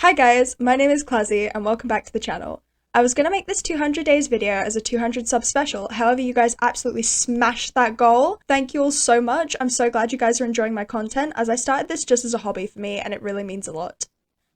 Hi guys, my name is Classy and welcome back to the channel. I was gonna make this 200 days video as a 200 sub special, however you guys absolutely smashed that goal. Thank you all so much. I'm so glad you guys are enjoying my content as I started this just as a hobby for me and it really means a lot.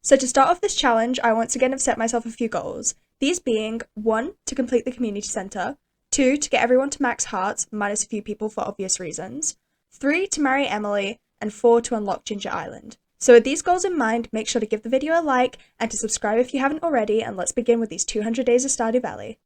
So to start off this challenge, I once again have set myself a few goals. These being 1. To complete the community centre, 2. To get everyone to max hearts, minus a few people for obvious reasons, 3. To marry Emily, and 4. To unlock Ginger Island. So with these goals in mind, make sure to give the video a like and to subscribe if you haven't already, and let's begin with these 200 days of Stardew Valley.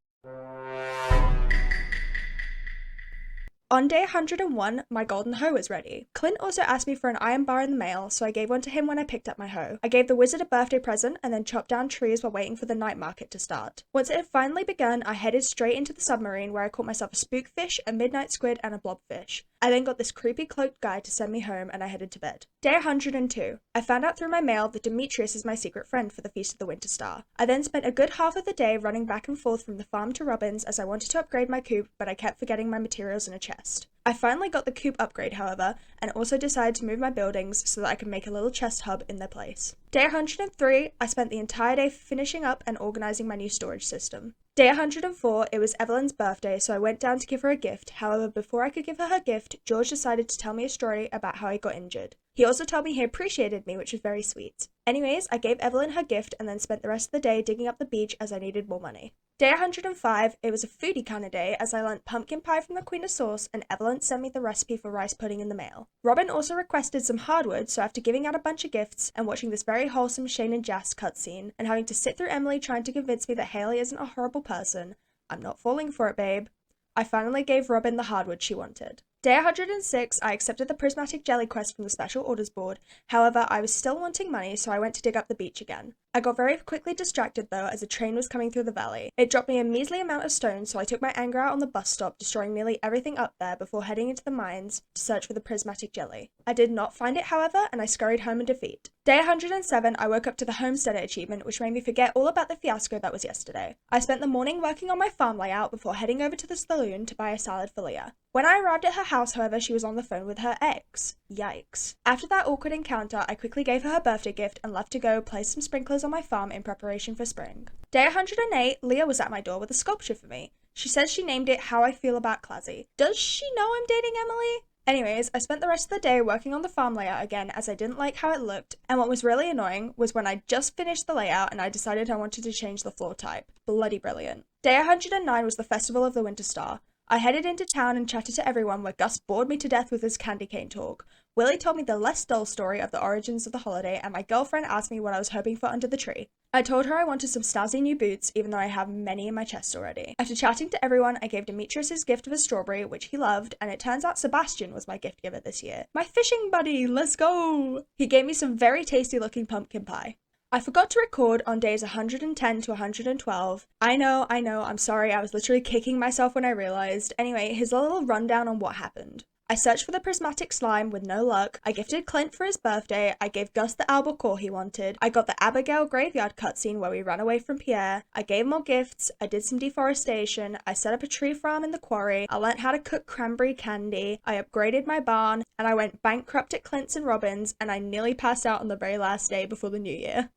On day 101, my golden hoe was ready. Clint also asked me for an iron bar in the mail, so I gave one to him when I picked up my hoe. I gave the wizard a birthday present and then chopped down trees while waiting for the night market to start. Once it had finally begun, I headed straight into the submarine where I caught myself a spookfish, a midnight squid, and a blobfish. I then got this creepy cloaked guy to send me home and I headed to bed. Day 102. I found out through my mail that Demetrius is my secret friend for the Feast of the Winter Star. I then spent a good half of the day running back and forth from the farm to Robin's as I wanted to upgrade my coop, but I kept forgetting my materials in a chest. I finally got the coop upgrade, however, and also decided to move my buildings so that I could make a little chest hub in their place. Day 103, I spent the entire day finishing up and organising my new storage system. Day 104, it was Evelyn's birthday, so I went down to give her a gift. However, before I could give her her gift, George decided to tell me a story about how he got injured. He also told me he appreciated me, which was very sweet. Anyways, I gave Evelyn her gift and then spent the rest of the day digging up the beach as I needed more money. Day 105, it was a foodie kind of day as I learnt pumpkin pie from the Queen of Sauce and Evelyn sent me the recipe for rice pudding in the mail. Robin also requested some hardwood, so after giving out a bunch of gifts and watching this very wholesome Shane and Jas cutscene and having to sit through Emily trying to convince me that Haley isn't a horrible person, I'm not falling for it, babe, I finally gave Robin the hardwood she wanted. Day 106, I accepted the prismatic jelly quest from the special orders board. However, I was still wanting money, so I went to dig up the beach again. I got very quickly distracted though as a train was coming through the valley. It dropped me a measly amount of stones, so I took my anger out on the bus stop, destroying nearly everything up there before heading into the mines to search for the prismatic jelly. I did not find it, however, and I scurried home in defeat. Day 107, I woke up to the homesteader achievement, which made me forget all about the fiasco that was yesterday. I spent the morning working on my farm layout before heading over to the saloon to buy a salad for Leah. When I arrived at her house, however, she was on the phone with her ex. Yikes. After that awkward encounter, I quickly gave her her birthday gift and left to go place some sprinklers on my farm in preparation for spring. Day 108, Leah was at my door with a sculpture for me. She says she named it How I Feel About Classy. Does she know I'm dating Emily? Anyways, I spent the rest of the day working on the farm layout again as I didn't like how it looked, and what was really annoying was when I just finished the layout and I decided I wanted to change the floor type. Bloody brilliant. Day 109 was the Festival of the Winter Star. I headed into town and chatted to everyone where Gus bored me to death with his candy cane talk. Willie told me the less dull story of the origins of the holiday, and my girlfriend asked me what I was hoping for under the tree. I told her I wanted some snazzy new boots, even though I have many in my chest already. After chatting to everyone, I gave Demetrius his gift of a strawberry, which he loved, and it turns out Sebastian was my gift giver this year. My fishing buddy, let's go! He gave me some very tasty looking pumpkin pie. I forgot to record on days 110 to 112. I know, I'm sorry, I was literally kicking myself when I realized. Anyway, here's a little rundown on what happened. I searched for the prismatic slime with no luck. I gifted Clint for his birthday. I gave Gus the albacore he wanted. I got the Abigail graveyard cutscene where we ran away from Pierre. I gave more gifts. I did some deforestation. I set up a tree farm in the quarry. I learnt how to cook cranberry candy. I upgraded my barn. And I went bankrupt at Clint's and Robin's. And I nearly passed out on the very last day before the new year.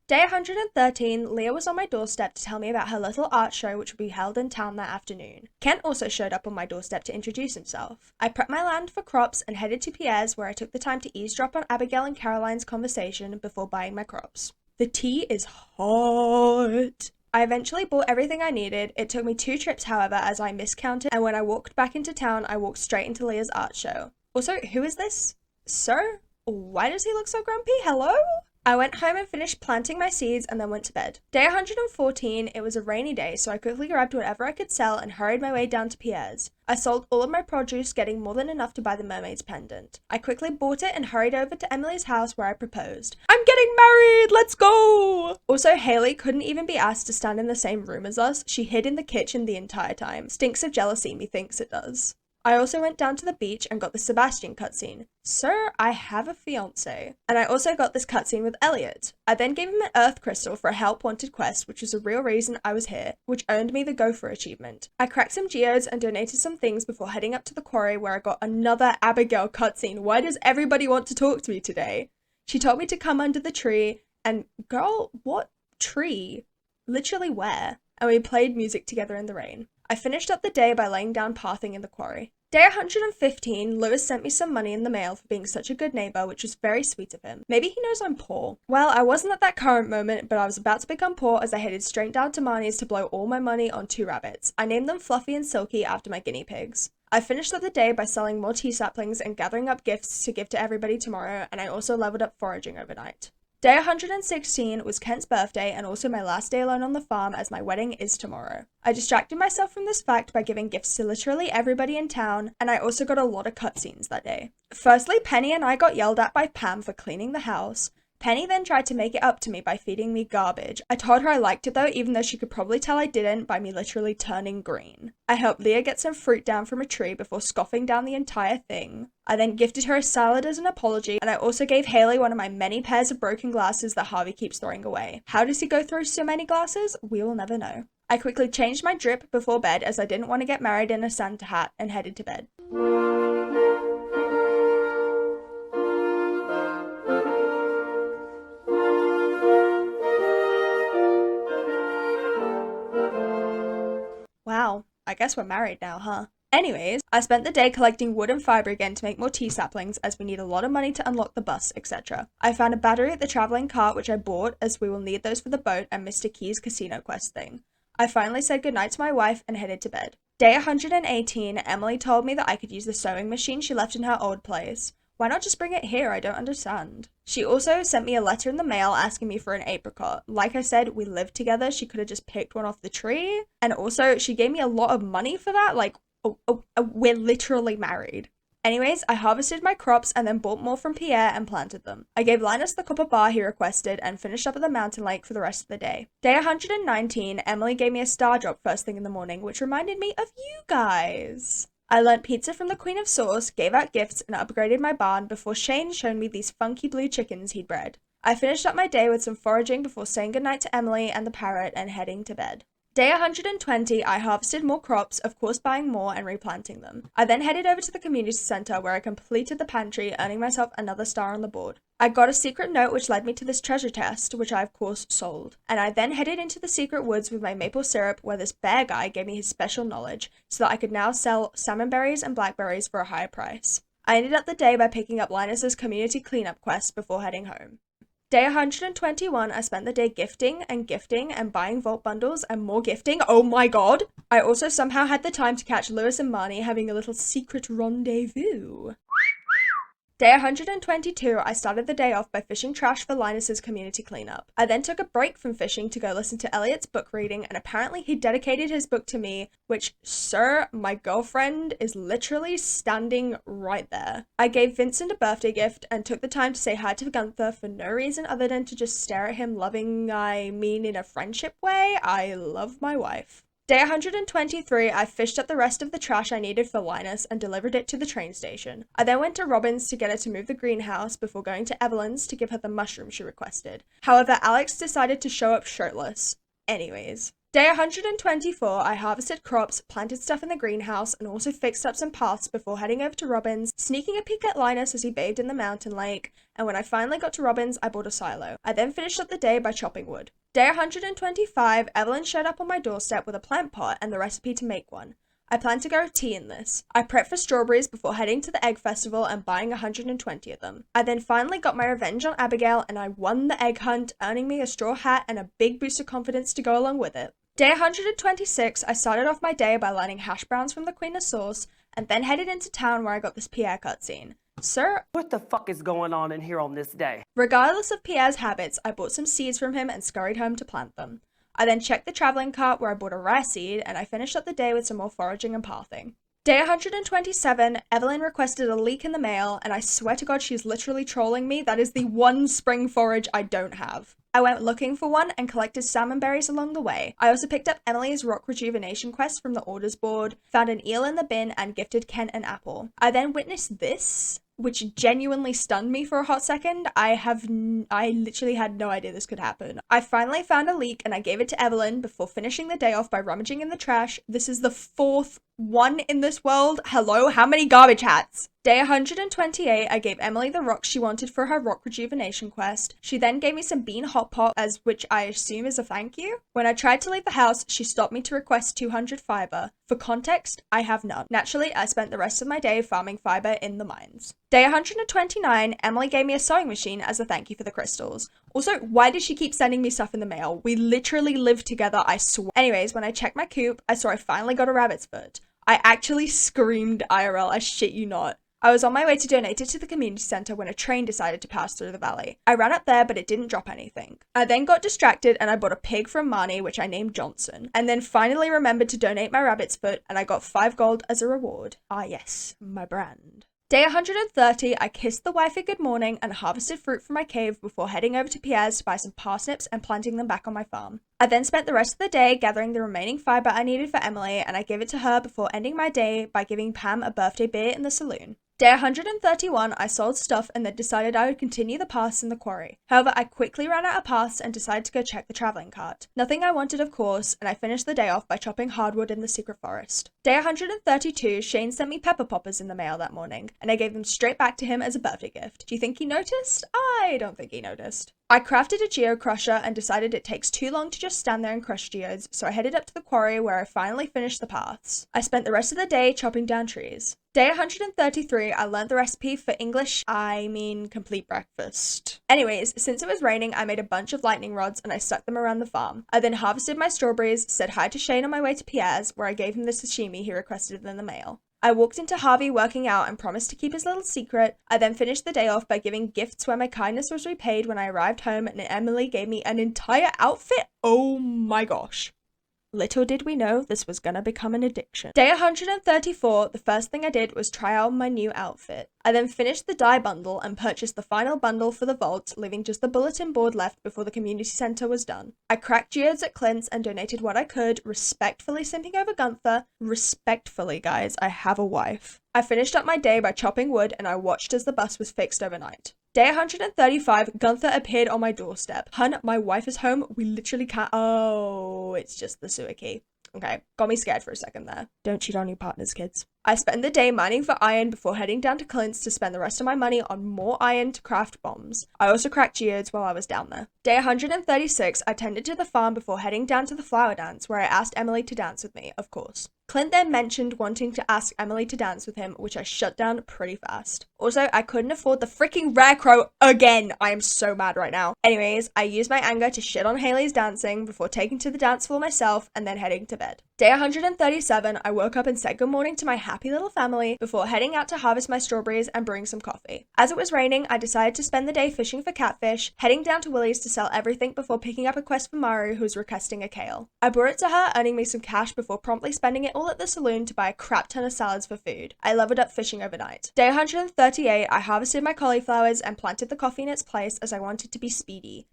Day 113, Leah was on my doorstep to tell me about her little art show which would be held in town that afternoon. Kent also showed up on my doorstep to introduce himself. I prepped my land for crops and headed to Pierre's where I took the time to eavesdrop on Abigail and Caroline's conversation before buying my crops. The tea is hot. I eventually bought everything I needed. It took me 2 trips, however, as I miscounted, and when I walked back into town, I walked straight into Leah's art show. Also, who is this? Sir? Why does he look so grumpy? Hello? I went home and finished planting my seeds and then went to bed. Day 114, it was a rainy day, so I quickly grabbed whatever I could sell and hurried my way down to Pierre's. I sold all of my produce, getting more than enough to buy the mermaid's pendant. I quickly bought it and hurried over to Emily's house where I proposed. I'm getting married! Let's go! Also, Haley couldn't even be asked to stand in the same room as us. She hid in the kitchen the entire time. Stinks of jealousy, methinks it does. I also went down to the beach and got the Sebastian cutscene. Sir, I have a fiance. And I also got this cutscene with Elliot. I then gave him an earth crystal for a help wanted quest, which was the real reason I was here, which earned me the Gopher achievement. I cracked some geodes and donated some things before heading up to the quarry where I got another Abigail cutscene. Why does everybody want to talk to me today? She told me to come under the tree, and girl, what tree? Literally where? And we played music together in the rain. I finished up the day by laying down pathing in the quarry. Day 115, Lewis sent me some money in the mail for being such a good neighbour, which was very sweet of him. Maybe he knows I'm poor. Well, I wasn't at that current moment, but I was about to become poor as I headed straight down to Marnie's to blow all my money on 2 rabbits. I named them Fluffy and Silky after my guinea pigs. I finished up the day by selling more tea saplings and gathering up gifts to give to everybody tomorrow, and I also leveled up foraging overnight. Day 116 was Kent's birthday and also my last day alone on the farm as my wedding is tomorrow. I distracted myself from this fact by giving gifts to literally everybody in town, and I also got a lot of cutscenes that day. Firstly, Penny and I got yelled at by Pam for cleaning the house. Penny then tried to make it up to me by feeding me garbage. I told her I liked it though, even though she could probably tell I didn't by me literally turning green. I helped Leah get some fruit down from a tree before scoffing down the entire thing. I then gifted her a salad as an apology, and I also gave Haley one of my many pairs of broken glasses that Harvey keeps throwing away. How does he go through so many glasses? We will never know. I quickly changed my drip before bed as I didn't want to get married in a Santa hat and headed to bed. Wow, I guess we're married now, huh? Anyways, I spent the day collecting wood and fibre again to make more tea saplings as we need a lot of money to unlock the bus, etc. I found a battery at the travelling cart which I bought as we will need those for the boat and Mr. Key's casino quest thing. I finally said goodnight to my wife and headed to bed. Day 118, Emily told me that I could use the sewing machine she left in her old place. Why not just bring it here? I don't understand. She also sent me a letter in the mail asking me for an apricot. Like I said, we live together. She could have just picked one off the tree. And also, she gave me a lot of money for that. Like, we're literally married. Anyways, I harvested my crops and then bought more from Pierre and planted them. I gave Linus the copper bar he requested and finished up at the mountain lake for the rest of the day. Day 119, Emily gave me a star drop first thing in the morning, which reminded me of you guys. I learnt pizza from the Queen of Sauce, gave out gifts, and upgraded my barn before Shane showed me these funky blue chickens he'd bred. I finished up my day with some foraging before saying goodnight to Emily and the parrot and heading to bed. Day 120, I harvested more crops, of course buying more and replanting them. I then headed over to the community centre where I completed the pantry, earning myself another star on the board. I got a secret note which led me to this treasure chest, which I of course sold. And I then headed into the secret woods with my maple syrup where this bear guy gave me his special knowledge so that I could now sell salmon berries and blackberries for a higher price. I ended up the day by picking up Linus's community cleanup quest before heading home. Day 121, I spent the day gifting and buying vault bundles and more gifting. Oh my god! I also somehow had the time to catch Lewis and Marnie having a little secret rendezvous. Day 122, I started the day off by fishing trash for Linus's community cleanup. I then took a break from fishing to go listen to Elliot's book reading, and apparently he dedicated his book to me, which, sir, my girlfriend is literally standing right there. I gave Vincent a birthday gift and took the time to say hi to Gunther for no reason other than to just stare at him loving, I mean in a friendship way. I love my wife. Day 123, I fished up the rest of the trash I needed for Linus and delivered it to the train station. I then went to Robin's to get her to move the greenhouse before going to Evelyn's to give her the mushroom she requested. However, Alex decided to show up shirtless. Anyways. Day 124, I harvested crops, planted stuff in the greenhouse, and also fixed up some paths before heading over to Robin's, sneaking a peek at Linus as he bathed in the mountain lake, and when I finally got to Robin's, I bought a silo. I then finished up the day by chopping wood. Day 125, Evelyn showed up on my doorstep with a plant pot and the recipe to make one. I plan to grow tea in this. I prepped for strawberries before heading to the egg festival and buying 120 of them. I then finally got my revenge on Abigail and I won the egg hunt, earning me a straw hat and a big boost of confidence to go along with it. Day 126, I started off my day by learning hash browns from the Queen of Sauce and then headed into town where I got this Pierre cutscene. Sir, what the fuck is going on in here on this day? Regardless of Pierre's habits, I bought some seeds from him and scurried home to plant them. I then checked the travelling cart where I bought a rare seed, and I finished up the day with some more foraging and pathing. Day 127, Evelyn requested a leek in the mail, and I swear to God she's literally trolling me. That is the one spring forage I don't have. I went looking for one and collected salmon berries along the way. I also picked up Emily's rock rejuvenation quest from the orders board, found an eel in the bin, and gifted Kent an apple. I then witnessed this, which genuinely stunned me for a hot second. I literally had no idea this could happen. I finally found a leek and I gave it to Evelyn before finishing the day off by rummaging in the trash. This is the 4th one in this world. Hello, how many garbage hats? Day 128, I gave Emily the rocks she wanted for her rock rejuvenation quest. She then gave me some bean hot pot, as which I assume is a thank you. When I tried to leave the house, she stopped me to request 200 fiber. For context, I have none. Naturally, I spent the rest of my day farming fiber in the mines. Day 129, Emily gave me a sewing machine as a thank you for the crystals. Also, why does she keep sending me stuff in the mail? We literally live together, I swear. Anyways, when I checked my coop, I saw I finally got a rabbit's foot. I actually screamed IRL, I shit you not. I was on my way to donate it to the community centre when a train decided to pass through the valley. I ran up there, but it didn't drop anything. I then got distracted and I bought a pig from Marnie, which I named Johnson, and then finally remembered to donate my rabbit's foot, and I got 5 gold as a reward. Ah yes, my brand. Day 130, I kissed the wife a good morning and harvested fruit from my cave before heading over to Pierre's to buy some parsnips and planting them back on my farm. I then spent the rest of the day gathering the remaining fibre I needed for Emily, and I gave it to her before ending my day by giving Pam a birthday beer in the saloon. Day 131, I sold stuff and then decided I would continue the paths in the quarry. However, I quickly ran out of paths and decided to go check the travelling cart. Nothing I wanted, of course, and I finished the day off by chopping hardwood in the secret forest. Day 132, Shane sent me pepper poppers in the mail that morning, and I gave them straight back to him as a birthday gift. Do you think he noticed? I don't think he noticed. I crafted a geode crusher and decided it takes too long to just stand there and crush geodes, so I headed up to the quarry where I finally finished the paths. I spent the rest of the day chopping down trees. Day 133, I learned the recipe for complete breakfast. Anyways, since it was raining, I made a bunch of lightning rods and I stuck them around the farm. I then harvested my strawberries, said hi to Shane on my way to Pierre's, where I gave him the sashimi he requested in the mail. I walked into Harvey working out and promised to keep his little secret. I then finished the day off by giving gifts where my kindness was repaid when I arrived home, and Emily gave me an entire outfit. Oh my gosh. Little did we know this was gonna become an addiction. Day 134, the first thing I did was try out my new outfit. I then finished the dye bundle and purchased the final bundle for the vault, leaving just the bulletin board left before the community centre was done. I cracked geodes at Clint's and donated what I could, respectfully simping over Gunther. Respectfully, guys, I have a wife. I finished up my day by chopping wood and I watched as the bus was fixed overnight. Day 135, Gunther appeared on my doorstep. Hun, my wife is home. We literally can't. Oh, it's just the sewer key. Okay, got me scared for a second there. Don't cheat on your partners, kids. I spent the day mining for iron before heading down to Clint's to spend the rest of my money on more iron to craft bombs. I also cracked geodes while I was down there. Day 136, I tended to the farm before heading down to the flower dance, where I asked Emily to dance with me, of course. Clint then mentioned wanting to ask Emily to dance with him, which I shut down pretty fast. Also, I couldn't afford the freaking rare crow again. I am so mad right now. Anyways, I used my anger to shit on Haley's dancing before taking to the dance floor myself and then heading to bed. Day 137, I woke up and said good morning to my happy little family before heading out to harvest my strawberries and brewing some coffee. As it was raining, I decided to spend the day fishing for catfish, heading down to Willie's to sell everything before picking up a quest for Maru, who was requesting a kale. I brought it to her, earning me some cash before promptly spending it all at the saloon to buy a crap ton of salads for food. I leveled up fishing overnight. Day 138, I harvested my cauliflowers and planted the coffee in its place as I wanted to be speedy.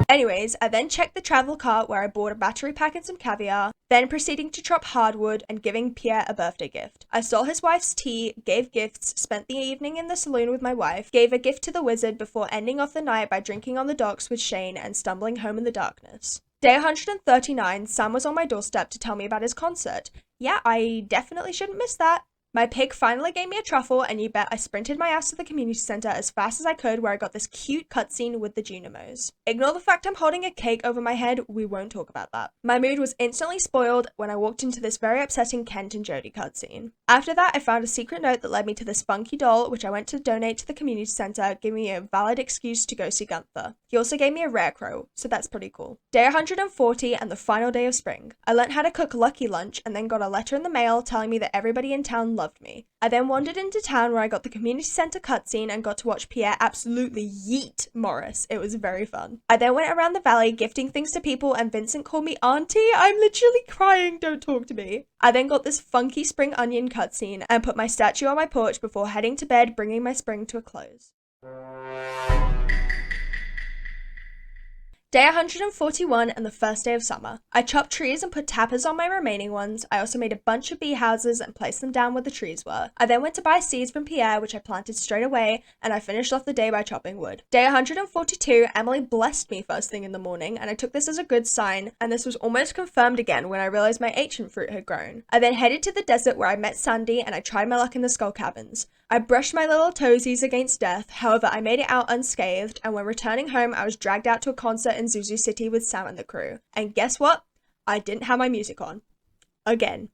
Anyways, I then checked the travel cart where I bought a battery pack and some caviar, then proceeding to chop hardwood and giving Pierre a birthday gift. I stole his wife's tea, gave gifts, spent the evening in the saloon with my wife, gave a gift to the wizard before ending off the night by drinking on the docks with Shane and stumbling home in the darkness. Day 139, Sam was on my doorstep to tell me about his concert. Yeah, I definitely shouldn't miss that. My pig finally gave me a truffle, and you bet I sprinted my ass to the community centre as fast as I could, where I got this cute cutscene with the Junimos. Ignore the fact I'm holding a cake over my head, we won't talk about that. My mood was instantly spoiled when I walked into this very upsetting Kent and Jody cutscene. After that, I found a secret note that led me to this funky doll, which I went to donate to the community centre, giving me a valid excuse to go see Gunther. He also gave me a rare crow, so that's pretty cool. Day 140 and the final day of spring. I learnt how to cook Lucky Lunch and then got a letter in the mail telling me that everybody in town loved me. I then wandered into town where I got the community centre cutscene and got to watch Pierre absolutely yeet Morris. It was very fun. I then went around the valley gifting things to people and Vincent called me auntie. I'm literally crying, don't talk to me. I then got this funky spring onion cutscene and put my statue on my porch before heading to bed, bringing my spring to a close. Day 141 and the first day of summer. I chopped trees and put tappers on my remaining ones. I also made a bunch of bee houses and placed them down where the trees were. I then went to buy seeds from Pierre, which I planted straight away, and I finished off the day by chopping wood. Day 142, Emily blessed me first thing in the morning, and I took this as a good sign, and this was almost confirmed again when I realized my ancient fruit had grown. I then headed to the desert where I met Sandy, and I tried my luck in the skull caverns. I brushed my little toesies against death, however I made it out unscathed, and when returning home I was dragged out to a concert in Zuzu City with Sam and the crew. And guess what? I didn't have my music on. Again.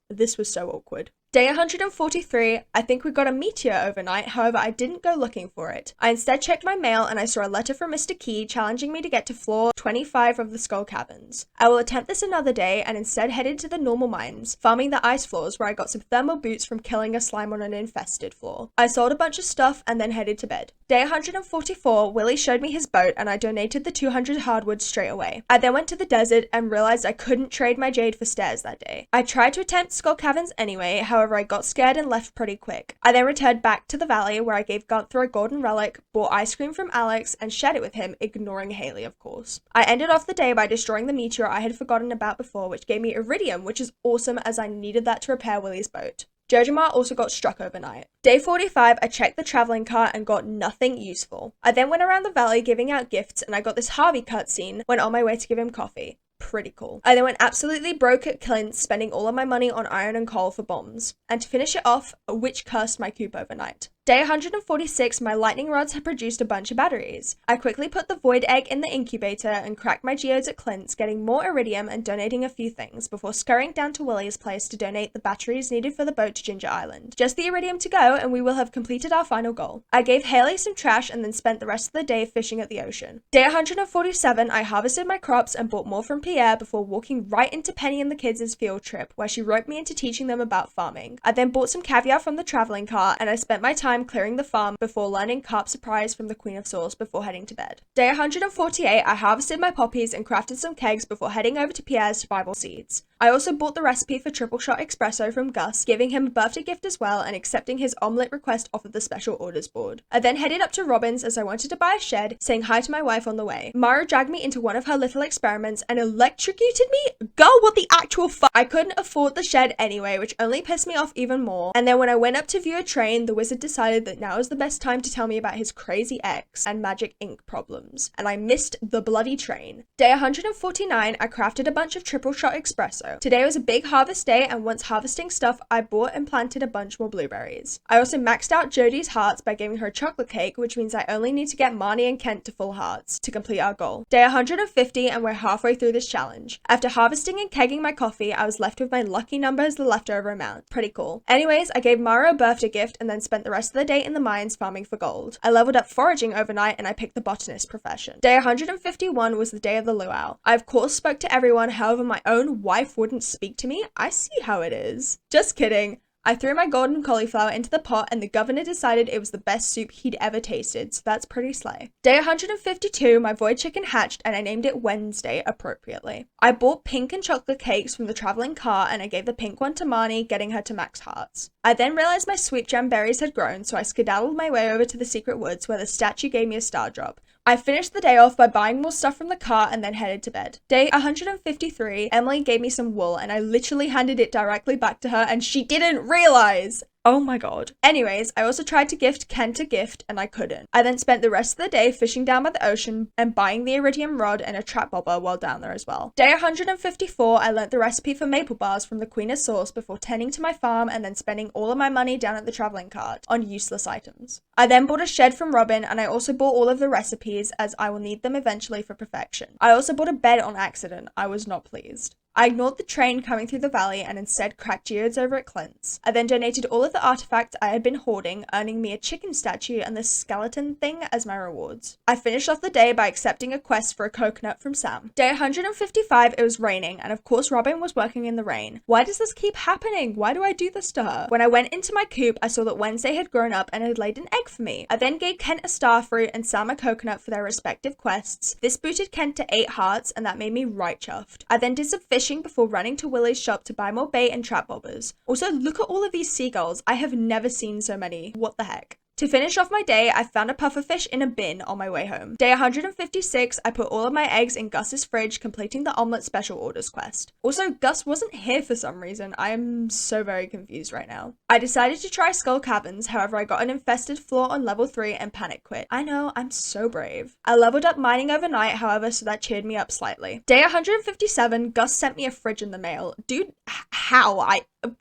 This was so awkward. Day 143, I think we got a meteor overnight, however I didn't go looking for it. I instead checked my mail and I saw a letter from Mr. Key challenging me to get to floor 25 of the Skull Caverns. I will attempt this another day and instead headed to the normal mines, farming the ice floors where I got some thermal boots from killing a slime on an infested floor. I sold a bunch of stuff and then headed to bed. Day 144, Willie showed me his boat and I donated the 200 hardwood straight away. I then went to the desert and realized I couldn't trade my jade for stairs that day. I tried to attempt Skull Caverns anyway, however I got scared and left pretty quick. I then returned back to the valley where I gave Gunther a golden relic, bought ice cream from Alex, and shared it with him, ignoring Haley of course. I ended off the day by destroying the meteor I had forgotten about before, which gave me iridium, which is awesome as I needed that to repair Willie's boat. Jojamar also got struck overnight. Day 45, I checked the traveling cart and got nothing useful. I then went around the valley giving out gifts and I got this Harvey cutscene when on my way to give him coffee. Pretty cool. I then went absolutely broke at Clint's, spending all of my money on iron and coal for bombs. And to finish it off, a witch cursed my coop overnight. Day 146, my lightning rods had produced a bunch of batteries. I quickly put the void egg in the incubator and cracked my geodes at Clint's, getting more iridium and donating a few things before scurrying down to Willie's place to donate the batteries needed for the boat to Ginger Island. Just the iridium to go and we will have completed our final goal. I gave Haley some trash and then spent the rest of the day fishing at the ocean. Day 147, I harvested my crops and bought more from Pierre before walking right into Penny and the kids' field trip where she roped me into teaching them about farming. I then bought some caviar from the traveling cart and I spent my time clearing the farm before learning carp surprise from the Queen of Sauce before heading to bed. Day 148, I harvested my poppies and crafted some kegs before heading over to Pierre's survival seeds. I also bought the recipe for triple shot espresso from Gus, giving him a birthday gift as well and accepting his omelette request off of the special orders board. I then headed up to Robin's as I wanted to buy a shed, saying hi to my wife on the way. Mara dragged me into one of her little experiments and electrocuted me? Girl, what the actual fuck? I couldn't afford the shed anyway, which only pissed me off even more. And then when I went up to view a train, the wizard decided that now is the best time to tell me about his crazy ex and magic ink problems. And I missed the bloody train. Day 149, I crafted a bunch of triple shot espresso. Today was a big harvest day and once harvesting stuff, I bought and planted a bunch more blueberries. I also maxed out Jodie's hearts by giving her a chocolate cake, which means I only need to get Marnie and Kent to full hearts to complete our goal. Day 150 and we're halfway through this challenge. After harvesting and kegging my coffee, I was left with my lucky number as the leftover amount. Pretty cool. Anyways, I gave Mara a birthday gift and then spent the rest of the day in the mines farming for gold. I leveled up foraging overnight and I picked the botanist profession. Day 151 was the day of the luau. I of course spoke to everyone, however my own wife wouldn't speak to me. I see how it is. Just kidding. I threw my golden cauliflower into the pot and the governor decided it was the best soup he'd ever tasted, so that's pretty slay. Day 152, my void chicken hatched and I named it Wednesday appropriately. I bought pink and chocolate cakes from the traveling car and I gave the pink one to Marnie, getting her to max hearts. I then realized my sweet jam berries had grown, so I skedaddled my way over to the secret woods where the statue gave me a star drop. I finished the day off by buying more stuff from the cart and then headed to bed. Day 153, Emily gave me some wool and I literally handed it directly back to her and she didn't realize. Oh my god. Anyways, I also tried to gift Kent a gift and I couldn't. I then spent the rest of the day fishing down by the ocean and buying the iridium rod and a trap bobber while down there as well. Day 154, I learnt the recipe for maple bars from the Queen of Sauce before tending to my farm and then spending all of my money down at the traveling cart on useless items. I then bought a shed from Robin and I also bought all of the recipes as I will need them eventually for perfection. I also bought a bed on accident. I was not pleased. I ignored the train coming through the valley and instead cracked geodes over at Clint's. I then donated all of the artifacts I had been hoarding, earning me a chicken statue and this skeleton thing as my rewards. I finished off the day by accepting a quest for a coconut from Sam. Day 155, it was raining, and of course Robin was working in the rain. Why does this keep happening? Why do I do this to her? When I went into my coop, I saw that Wednesday had grown up and had laid an egg for me. I then gave Kent a starfruit and Sam a coconut for their respective quests. This booted Kent to 8 hearts, and that made me right chuffed. I then did some fishing before running to Willie's shop to buy more bait and trap bobbers. Also, look at all of these seagulls. I have never seen so many. What the heck? To finish off my day, I found a pufferfish in a bin on my way home. Day 156, I put all of my eggs in Gus's fridge, completing the omelette special orders quest. Also, Gus wasn't here for some reason. I am so very confused right now. I decided to try Skull Caverns, however I got an infested floor on level 3 and panic quit. I know, I'm so brave. I leveled up mining overnight, however, so that cheered me up slightly. Day 157, Gus sent me a fridge in the mail. Dude, how?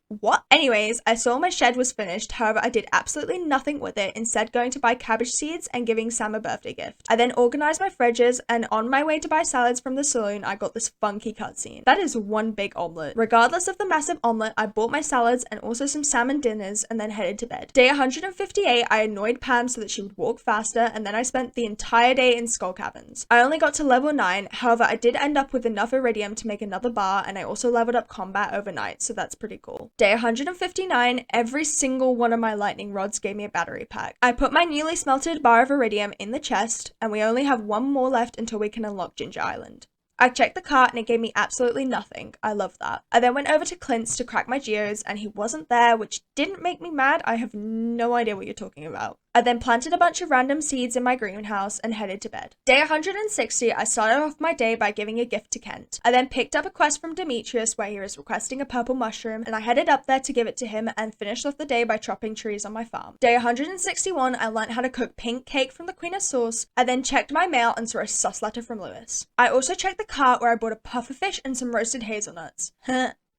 What? Anyways, I saw my shed was finished, however I did absolutely nothing with it, instead going to buy cabbage seeds and giving Sam a birthday gift. I then organized my fridges, and on my way to buy salads from the saloon, I got this funky cutscene. That is one big omelette. Regardless of the massive omelette, I bought my salads and also some salmon dinners and then headed to bed. Day 158, I annoyed Pam so that she would walk faster, and then I spent the entire day in Skull Caverns. I only got to level 9, however I did end up with enough iridium to make another bar, and I also leveled up combat overnight, so that's pretty cool. Day 159, every single one of my lightning rods gave me a battery pack. I put my newly smelted bar of iridium in the chest, and we only have one more left until we can unlock Ginger Island. I checked the cart and it gave me absolutely nothing. I love that. I then went over to Clint's to crack my geodes and he wasn't there, which didn't make me mad. I have no idea what you're talking about. I then planted a bunch of random seeds in my greenhouse and headed to bed. Day 160, I started off my day by giving a gift to Kent. I then picked up a quest from Demetrius where he was requesting a purple mushroom, and I headed up there to give it to him and finished off the day by chopping trees on my farm. Day 161, I learned how to cook pink cake from the Queen of Sauce. I then checked my mail and saw a sus letter from Lewis. I also checked the cart where I bought a pufferfish and some roasted hazelnuts.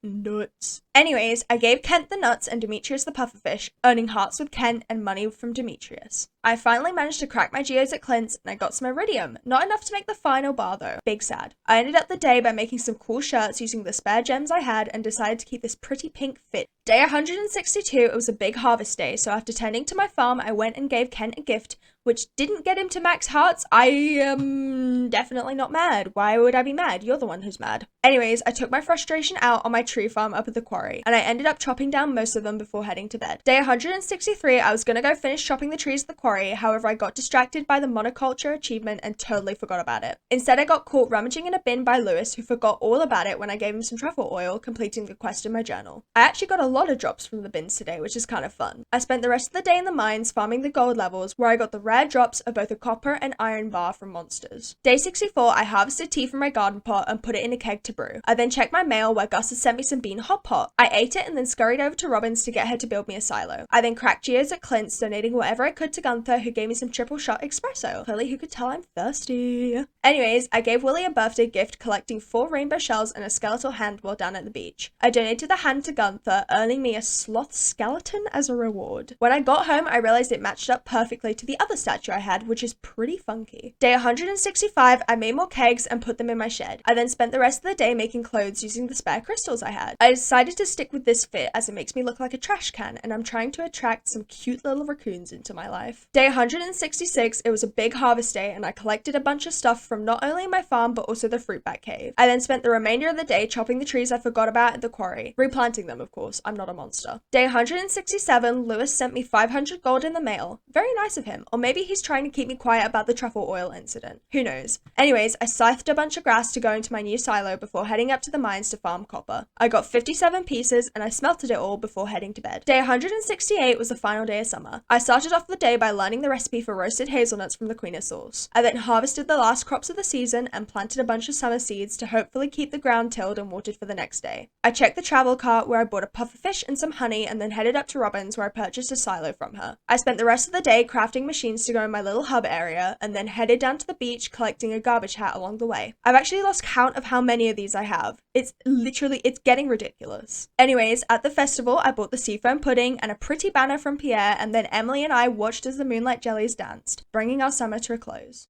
Nuts. Anyways, I gave Kent the nuts and Demetrius the pufferfish, earning hearts with Kent and money from Demetrius. I finally managed to crack my geodes at Clint's and I got some iridium. Not enough to make the final bar though. Big sad. I ended up the day by making some cool shirts using the spare gems I had and decided to keep this pretty pink fit. Day 162, it was a big harvest day, so after tending to my farm, I went and gave Kent a gift, which didn't get him to max hearts. I am definitely not mad. Why would I be mad? You're the one who's mad. Anyways, I took my frustration out on my tree farm up at the quarry, and I ended up chopping down most of them before heading to bed. Day 163, I was gonna go finish chopping the trees at the quarry, however I got distracted by the monoculture achievement and totally forgot about it. Instead, I got caught rummaging in a bin by Lewis, who forgot all about it when I gave him some truffle oil, completing the quest in my journal. I actually got a lot of drops from the bins today, which is kind of fun. I spent the rest of the day in the mines farming the gold levels, where I got the rare drops of both a copper and iron bar from monsters. Day 64, I harvested tea from my garden pot and put it in a keg to brew. I then checked my mail where Gus had sent me some bean hot pot. I ate it and then scurried over to Robin's to get her to build me a silo. I then cracked geodes at Clint's, donating whatever I could to Gunther, who gave me some triple shot espresso. Clearly, who could tell I'm thirsty? Anyways, I gave Willie a birthday gift, collecting 4 rainbow shells and a skeletal hand while down at the beach. I donated the hand to Gunther, earning me a sloth skeleton as a reward. When I got home, I realized it matched up perfectly to the other statue I had, which is pretty funky. Day 165, I made more kegs and put them in my shed. I then spent the rest of the day making clothes using the spare crystals I had. I decided to stick with this fit as it makes me look like a trash can, and I'm trying to attract some cute little raccoons into my life. Day 166, it was a big harvest day, and I collected a bunch of stuff from not only my farm but also the fruit bat cave. I then spent the remainder of the day chopping the trees I forgot about at the quarry, replanting them of course, I'm not a monster. Day 167, Lewis sent me 500 gold in the mail. Very nice of him, or maybe he's trying to keep me quiet about the truffle oil incident. Who knows? Anyways, I scythed a bunch of grass to go into my new silo before heading up to the mines to farm copper. I got 57 pieces and I smelted it all before heading to bed. Day 168 was the final day of summer. I started off the day by learning the recipe for roasted hazelnuts from the Queen of Sauce. I then harvested the last crops of the season and planted a bunch of summer seeds to hopefully keep the ground tilled and watered for the next day. I checked the travel cart where I bought a pufferfish and some honey and then headed up to Robin's where I purchased a silo from her. I spent the rest of the day crafting machines to go in my little hub area and then headed down to the beach collecting a garbage hat along the way. I've actually lost count of how many of these I have. It's getting ridiculous. Anyways, at the festival, I bought the seafoam pudding and a pretty banner from Pierre, and then Emily and I watched as the moonlight jellies danced, bringing our summer to a close.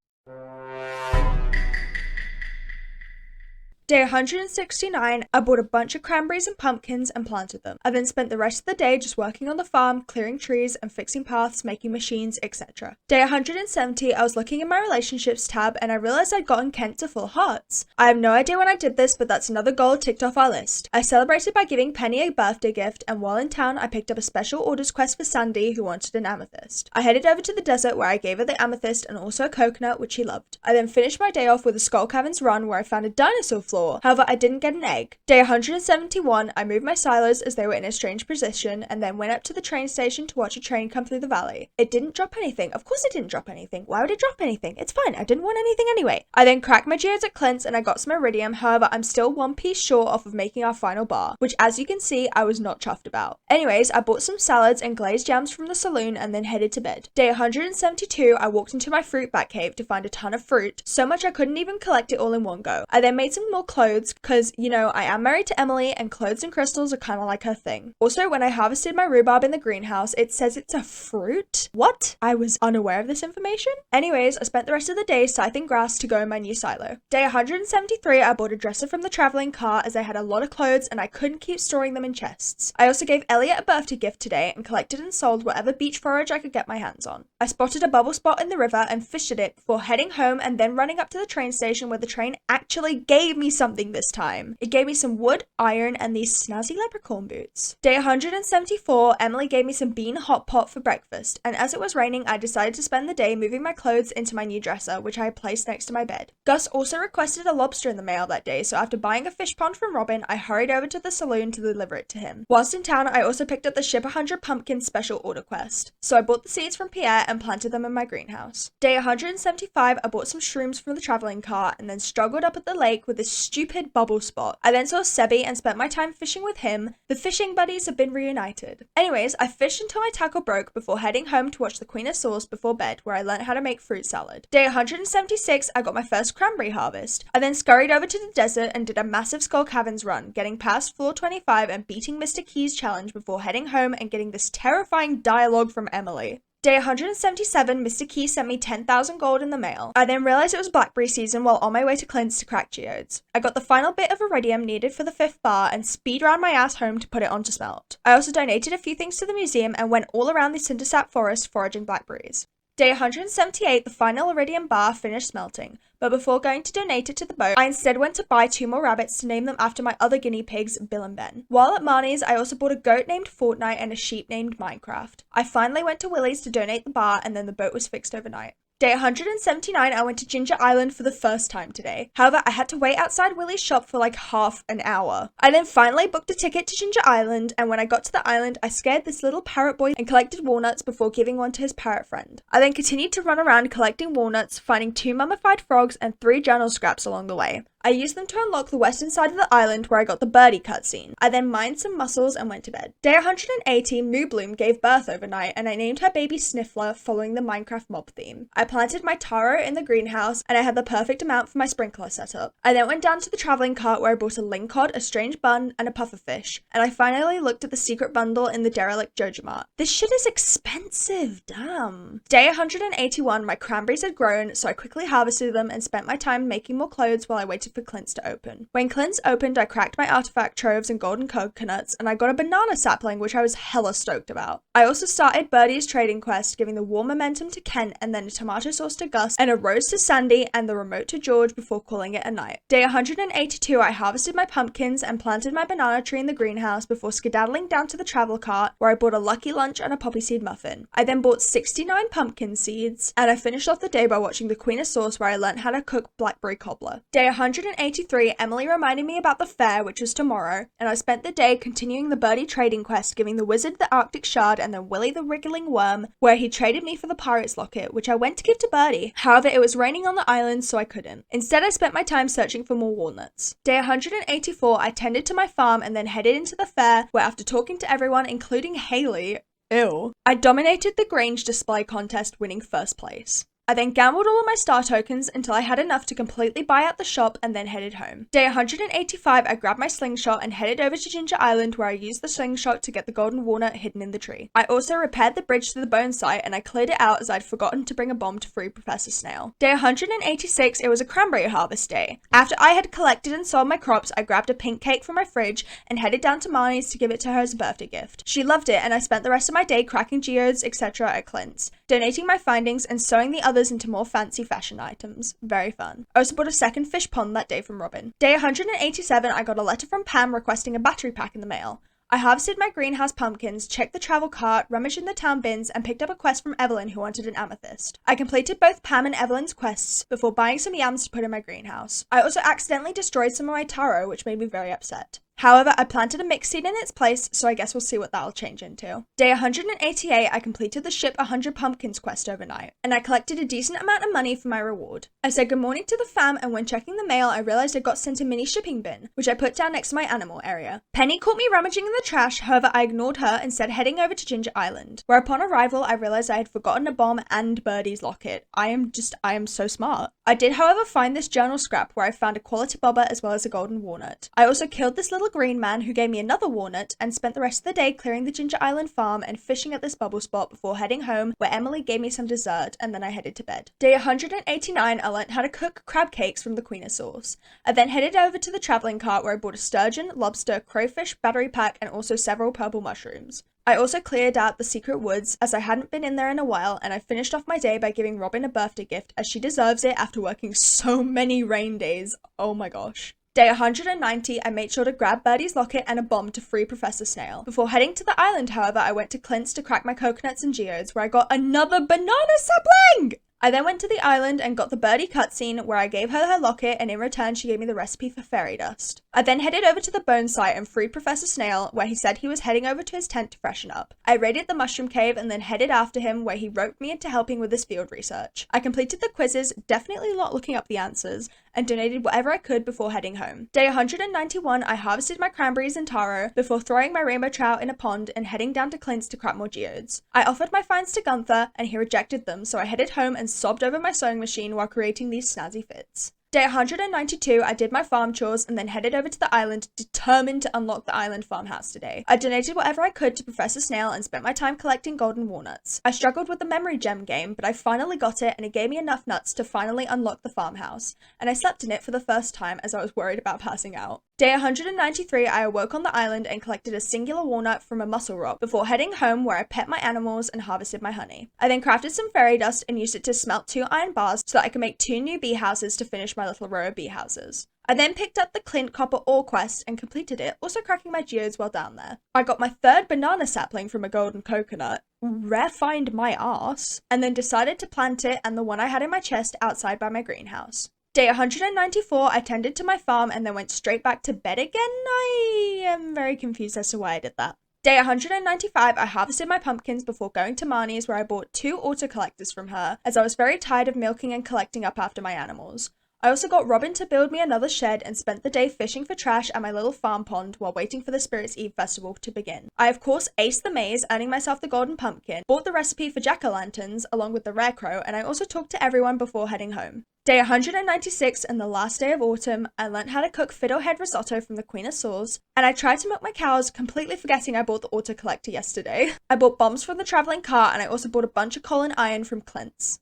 Day 169, I bought a bunch of cranberries and pumpkins and planted them. I then spent the rest of the day just working on the farm, clearing trees and fixing paths, making machines, etc. Day 170, I was looking in my relationships tab and I realized I'd gotten Kent to full hearts. I have no idea when I did this, but that's another goal ticked off our list. I celebrated by giving Penny a birthday gift, and while in town, I picked up a special orders quest for Sandy, who wanted an amethyst. I headed over to the desert where I gave her the amethyst and also a coconut, which she loved. I then finished my day off with a Skull Caverns run where I found a dinosaur floor floor. However, I didn't get an egg. Day 171, I moved my silos as they were in a strange position and then went up to the train station to watch a train come through the valley. It didn't drop anything. Of course it didn't drop anything. Why would it drop anything? It's fine. I didn't want anything anyway. I then cracked my geodes at Clint's and I got some iridium. However, I'm still one piece short off of making our final bar, which as you can see, I was not chuffed about. Anyways, I bought some salads and glazed jams from the saloon and then headed to bed. Day 172, I walked into my fruit bat cave to find a ton of fruit, so much I couldn't even collect it all in one go. I then made some more clothes because, you know, I am married to Emily and clothes and crystals are kind of like her thing. Also, when I harvested my rhubarb in the greenhouse, it says it's a fruit? What? I was unaware of this information? Anyways, I spent the rest of the day scything grass to go in my new silo. Day 173, I bought a dresser from the traveling car as I had a lot of clothes and I couldn't keep storing them in chests. I also gave Elliot a birthday gift today and collected and sold whatever beach forage I could get my hands on. I spotted a bubble spot in the river and fished at it before heading home and then running up to the train station where the train actually gave me something this time. It gave me some wood, iron, and these snazzy leprechaun boots. Day 174, Emily gave me some bean hot pot for breakfast, and as it was raining, I decided to spend the day moving my clothes into my new dresser, which I had placed next to my bed. Gus also requested a lobster in the mail that day, so after buying a fish pond from Robin, I hurried over to the saloon to deliver it to him. Whilst in town, I also picked up the Ship 100 Pumpkins special order quest, so I bought the seeds from Pierre and planted them in my greenhouse. Day 175, I bought some shrooms from the traveling car and then struggled up at the lake with this stupid bubble spot. I then saw Sebi and spent my time fishing with him. The fishing buddies have been reunited. Anyways, I fished until my tackle broke before heading home to watch the Queen of Sauce before bed, where I learned how to make fruit salad. Day 176, I got my first cranberry harvest. I then scurried over to the desert and did a massive Skull Caverns run, getting past floor 25 and beating Mr. Key's challenge before heading home and getting this terrifying dialogue from Emily. Day 177, Mr. Key sent me 10,000 gold in the mail. I then realized it was blackberry season while on my way to Clint's to crack geodes. I got the final bit of iridium needed for the 5th bar and speed ran my ass home to put it on to smelt. I also donated a few things to the museum and went all around the Cindersap forest foraging blackberries. Day 178, the final iridium bar finished smelting, but before going to donate it to the boat, I instead went to buy 2 more rabbits to name them after my other guinea pigs, Bill and Ben. While at Marnie's, I also bought a goat named Fortnite and a sheep named Minecraft. I finally went to Willie's to donate the bar and then the boat was fixed overnight. Day 179, I went to Ginger Island for the first time today. However, I had to wait outside Willie's shop for like half an hour. I then finally booked a ticket to Ginger Island, and when I got to the island, I scared this little parrot boy and collected walnuts before giving one to his parrot friend. I then continued to run around collecting walnuts, finding 2 mummified frogs and 3 journal scraps along the way. I used them to unlock the western side of the island where I got the birdie cutscene. I then mined some mussels and went to bed. Day 180, Moo Bloom gave birth overnight and I named her baby Sniffler following the Minecraft mob theme. I planted my taro in the greenhouse and I had the perfect amount for my sprinkler setup. I then went down to the traveling cart where I bought a lingcod, a strange bun, and a pufferfish. And I finally looked at the secret bundle in the derelict Joja Mart. This shit is expensive, damn. Day 181, my cranberries had grown, so I quickly harvested them and spent my time making more clothes while I waited for Clint's to open. When Clint's opened, I cracked my artifact troves and golden coconuts, and I got a banana sapling, which I was hella stoked about. I also started Birdie's trading quest, giving the warm momentum to Kent, and then a tomato sauce to Gus, and a rose to Sandy, and the remote to George before calling it a night. Day 182, I harvested my pumpkins and planted my banana tree in the greenhouse before skedaddling down to the travel cart, where I bought a lucky lunch and a poppy seed muffin. I then bought 69 pumpkin seeds, and I finished off the day by watching the Queen of Sauce, where I learned how to cook blackberry cobbler. Day 183, Emily reminded me about the fair, which was tomorrow, and I spent the day continuing the Birdie trading quest, giving the wizard the Arctic shard and then Willy the wriggling worm, where he traded me for the pirate's locket, which I went to give to Birdie. However, it was raining on the island, so I couldn't. Instead, I spent my time searching for more walnuts. Day 184, I tended to my farm and then headed into the fair, where after talking to everyone, including Haley, I dominated the Grange display contest, winning first place. I then gambled all of my star tokens until I had enough to completely buy out the shop and then headed home. Day 185, I grabbed my slingshot and headed over to Ginger Island where I used the slingshot to get the golden walnut hidden in the tree. I also repaired the bridge to the bone site and I cleared it out as I'd forgotten to bring a bomb to free Professor Snail. Day 186, it was a cranberry harvest day. After I had collected and sold my crops, I grabbed a pink cake from my fridge and headed down to Marnie's to give it to her as a birthday gift. She loved it and I spent the rest of my day cracking geodes, etc. at Clint's, donating my findings and sewing the others into more fancy fashion items. Very fun. I also bought a second fish pond that day from Robin. Day 187, I got a letter from Pam requesting a battery pack in the mail. I harvested my greenhouse pumpkins, checked the travel cart, rummaged in the town bins, and picked up a quest from Evelyn who wanted an amethyst. I completed both Pam and Evelyn's quests before buying some yams to put in my greenhouse. I also accidentally destroyed some of my taro, which made me very upset. However, I planted a mixed seed in its place, so I guess we'll see what that'll change into. Day 188, I completed the ship 100 pumpkins quest overnight, and I collected a decent amount of money for my reward. I said good morning to the fam, and when checking the mail, I realized I got sent a mini shipping bin, which I put down next to my animal area. Penny caught me rummaging in the trash, however I ignored her, instead heading over to Ginger Island, where upon arrival, I realized I had forgotten a bomb and Birdie's locket. I am so smart. I did, however, find this journal scrap where I found a quality bobber as well as a golden walnut. I also killed this little green man who gave me another walnut and spent the rest of the day clearing the Ginger Island farm and fishing at this bubble spot before heading home where Emily gave me some dessert and then I headed to bed. Day 189, I learned how to cook crab cakes from the Queen of Sauce. I then headed over to the traveling cart where I bought a sturgeon, lobster, crayfish, battery pack, and also several purple mushrooms. I also cleared out the secret woods as I hadn't been in there in a while, and I finished off my day by giving Robin a birthday gift as she deserves it after working so many rain days. Oh my gosh. Day 190, I made sure to grab Birdie's locket and a bomb to free Professor Snail. Before heading to the island, however, I went to Clint's to crack my coconuts and geodes, where I got another banana sapling! I then went to the island and got the Birdie cutscene where I gave her her locket and in return she gave me the recipe for fairy dust. I then headed over to the bone site and freed Professor Snail where he said he was heading over to his tent to freshen up. I raided the mushroom cave and then headed after him where he roped me into helping with his field research. I completed the quizzes, definitely not looking up the answers, and donated whatever I could before heading home. Day 191, I harvested my cranberries and taro before throwing my rainbow trout in a pond and heading down to Clint's to crack more geodes. I offered my finds to Gunther and he rejected them, so I headed home and sobbed over my sewing machine while creating these snazzy fits. Day 192, I did my farm chores and then headed over to the island, determined to unlock the island farmhouse today. I donated whatever I could to Professor Snail and spent my time collecting golden walnuts. I struggled with the memory gem game, but I finally got it and it gave me enough nuts to finally unlock the farmhouse, and I slept in it for the first time as I was worried about passing out. Day 193, I awoke on the island and collected a singular walnut from a mussel rock before heading home where I pet my animals and harvested my honey. I then crafted some fairy dust and used it to smelt 2 iron bars so that I could make 2 new bee houses to finish my little row of bee houses. I then picked up the Clint Copper Ore quest and completed it, also cracking my geodes while down there. I got my 3rd banana sapling from a golden coconut, rare find my arse, and then decided to plant it and the one I had in my chest outside by my greenhouse. Day 194, I tended to my farm and then went straight back to bed again. I am very confused as to why I did that. Day 195, I harvested my pumpkins before going to Marnie's where I bought 2 auto collectors from her as I was very tired of milking and collecting up after my animals. I also got Robin to build me another shed and spent the day fishing for trash at my little farm pond while waiting for the Spirits Eve festival to begin. I of course aced the maze, earning myself the golden pumpkin, bought the recipe for jack-o'-lanterns along with the rare crow, and I also talked to everyone before heading home. Day 196 and the last day of autumn, I learnt how to cook fiddlehead risotto from the Queen of Sauce, and I tried to milk my cows, completely forgetting I bought the auto collector yesterday. I bought bombs from the traveling cart and I also bought a bunch of coal and iron from Clint's.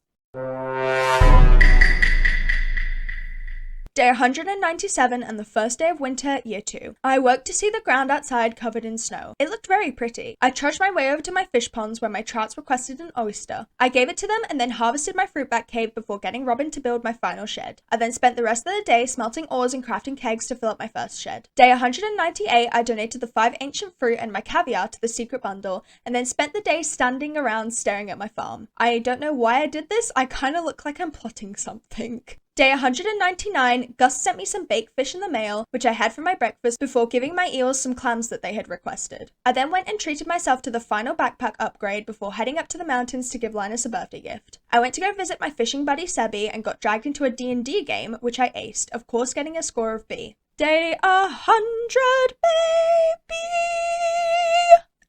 Day 197 and the first day of winter, year 2. I awoke to see the ground outside covered in snow. It looked very pretty. I trudged my way over to my fish ponds where my trouts requested an oyster. I gave it to them and then harvested my fruit bat cave before getting Robin to build my final shed. I then spent the rest of the day smelting ores and crafting kegs to fill up my first shed. Day 198, I donated the 5 ancient fruit and my caviar to the secret bundle and then spent the day standing around staring at my farm. I don't know why I did this. I kind of look like I'm plotting something. Day 199, Gus sent me some baked fish in the mail, which I had for my breakfast before giving my eels some clams that they had requested. I then went and treated myself to the final backpack upgrade before heading up to the mountains to give Linus a birthday gift. I went to go visit my fishing buddy Sebi and got dragged into a D&D game, which I aced, of course getting a score of B. Day 100, baby!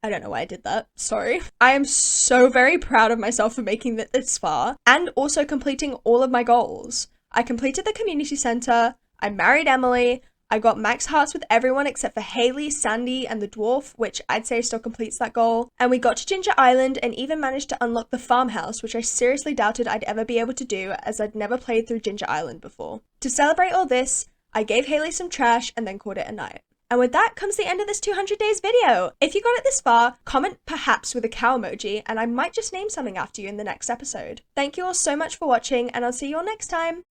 I don't know why I did that. Sorry. I am so very proud of myself for making it this far and also completing all of my goals. I completed the community center, I married Emily, I got max hearts with everyone except for Haley, Sandy, and the dwarf, which I'd say still completes that goal, and we got to Ginger Island and even managed to unlock the farmhouse, which I seriously doubted I'd ever be able to do as I'd never played through Ginger Island before. To celebrate all this, I gave Haley some trash and then called it a night. And with that comes the end of this 200 days video. If you got it this far, comment perhaps with a cow emoji and I might just name something after you in the next episode. Thank you all so much for watching and I'll see you all next time.